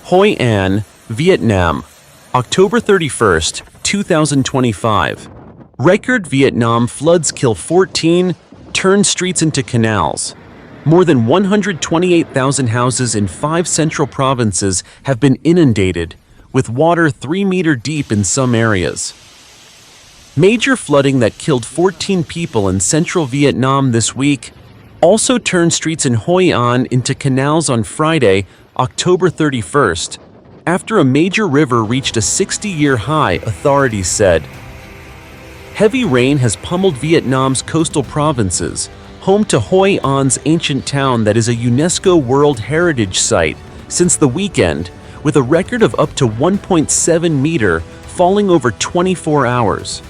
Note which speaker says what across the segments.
Speaker 1: Hoi An, Vietnam, October 31st, 2025. Record Vietnam floods kill 14, turn streets into canals. More than 128,000 houses in 5 central provinces have been inundated, with water 3-meter deep in some areas. Major flooding that killed 14 people in central Vietnam this week also turned streets in Hoi An into canals on Friday, October 31st, after a major river reached a 60-year high, authorities said. Heavy rain has pummeled Vietnam's coastal provinces, home to Hoi An's ancient town that is a UNESCO World Heritage Site, since the weekend, with a record of up to 1.7 meter falling over 24 hours.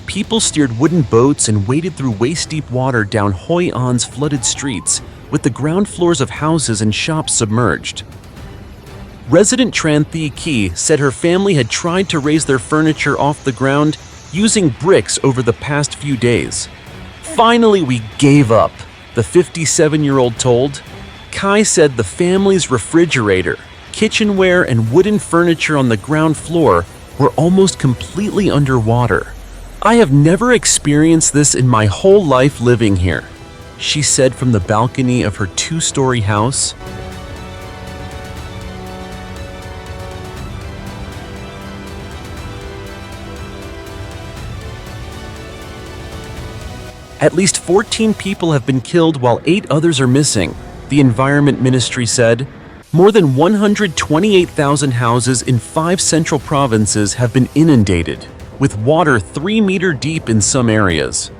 Speaker 1: People steered wooden boats and waded through waist-deep water down Hoi An's flooded streets, with the ground floors of houses and shops submerged. Resident Tran Thi Ki said her family had tried to raise their furniture off the ground using bricks over the past few days. "Finally, we gave up," the 57-year-old told. Kai said the family's refrigerator, kitchenware, and wooden furniture on the ground floor were almost completely underwater. "I have never experienced this in my whole life living here," she said from the balcony of her 2-story house. At least 14 people have been killed while 8 others are missing, the Environment Ministry said. More than 128,000 houses in 5 central provinces have been inundated, with water 3-meter deep in some areas.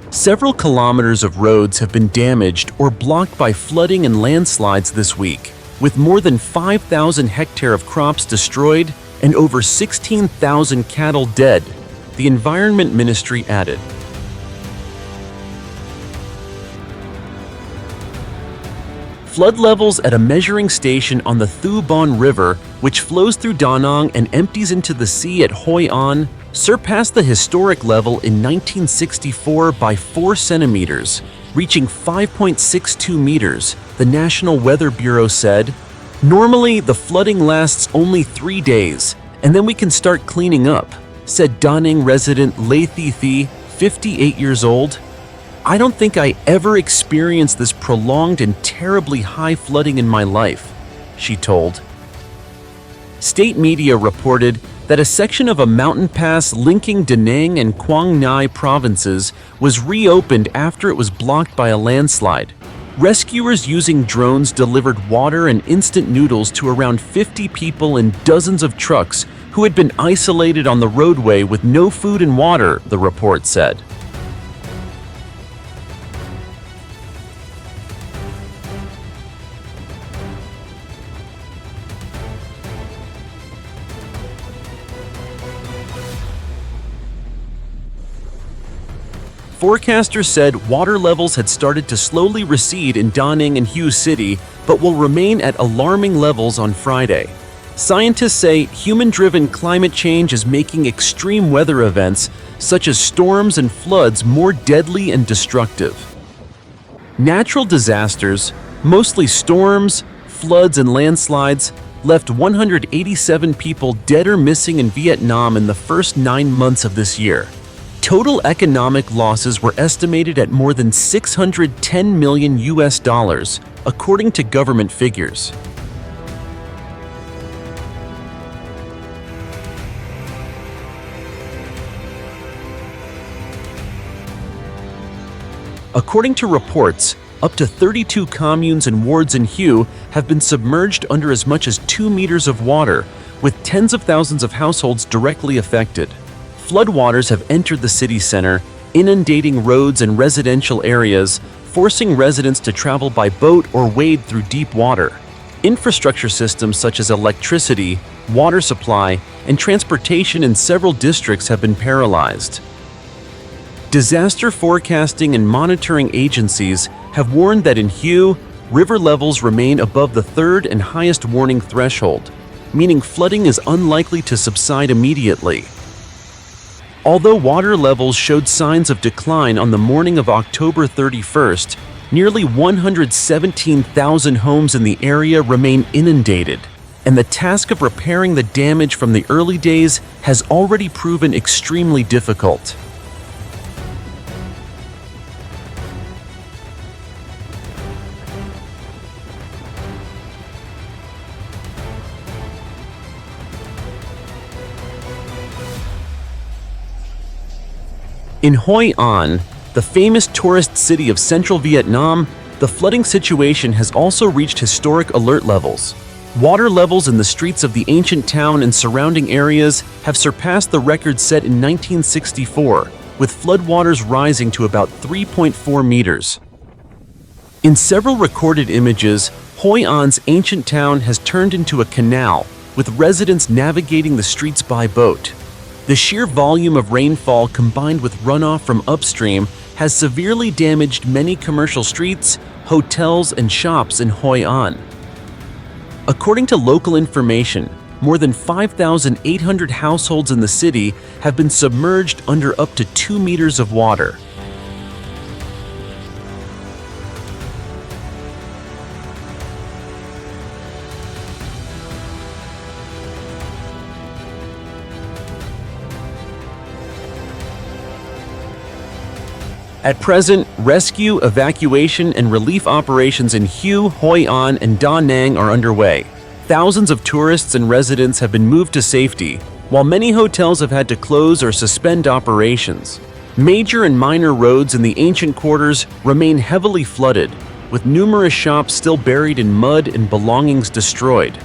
Speaker 1: Several kilometers of roads have been damaged or blocked by flooding and landslides this week, with more than 5,000 hectares of crops destroyed and over 16,000 cattle dead, the Environment Ministry added. Flood levels at a measuring station on the Thu Bon River, which flows through Da Nang and empties into the sea at Hoi An, surpassed the historic level in 1964 by 4 centimeters, reaching 5.62 meters, the National Weather Bureau said. "Normally, the flooding lasts only 3 days, and then we can start cleaning up," said Da Nang resident Lê Thi Thi, 58 years old. "I don't think I ever experienced this prolonged and terribly high flooding in my life," she told. State media reported that a section of a mountain pass linking Da Nang and Quang Ngai provinces was reopened after it was blocked by a landslide. Rescuers using drones delivered water and instant noodles to around 50 people in dozens of trucks who had been isolated on the roadway with no food and water, the report said. Forecasters said water levels had started to slowly recede in Da Nang and Hue City, but will remain at alarming levels on Friday. Scientists say human-driven climate change is making extreme weather events, such as storms and floods, more deadly and destructive. Natural disasters, mostly storms, floods, and landslides, left 187 people dead or missing in Vietnam in the first 9 months of this year. Total economic losses were estimated at more than $610 million, according to government figures. According to reports, up to 32 communes and wards in Hue have been submerged under as much as 2 meters of water, with tens of thousands of households directly affected. Floodwaters have entered the city center, inundating roads and residential areas, forcing residents to travel by boat or wade through deep water. Infrastructure systems such as electricity, water supply, and transportation in several districts have been paralyzed. Disaster forecasting and monitoring agencies have warned that in Hue, river levels remain above the third and highest warning threshold, meaning flooding is unlikely to subside immediately. Although water levels showed signs of decline on the morning of October 31st, nearly 117,000 homes in the area remain inundated, and the task of repairing the damage from the early days has already proven extremely difficult. In Hoi An, the famous tourist city of central Vietnam, the flooding situation has also reached historic alert levels. Water levels in the streets of the ancient town and surrounding areas have surpassed the record set in 1964, with floodwaters rising to about 3.4 meters. In several recorded images, Hoi An's ancient town has turned into a canal, with residents navigating the streets by boat. The sheer volume of rainfall combined with runoff from upstream has severely damaged many commercial streets, hotels, and shops in Hoi An. According to local information, more than 5,800 households in the city have been submerged under up to 2 meters of water. At present, rescue, evacuation, and relief operations in Hue, Hoi An, and Da Nang are underway. Thousands of tourists and residents have been moved to safety, while many hotels have had to close or suspend operations. Major and minor roads in the ancient quarters remain heavily flooded, with numerous shops still buried in mud and belongings destroyed.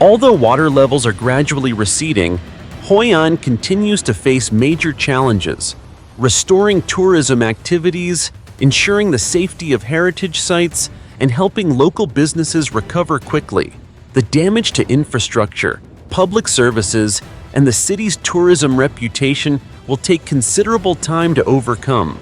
Speaker 1: Although water levels are gradually receding, Hoi An continues to face major challenges. Restoring tourism activities, ensuring the safety of heritage sites, and helping local businesses recover quickly. The damage to infrastructure, public services, and the city's tourism reputation will take considerable time to overcome.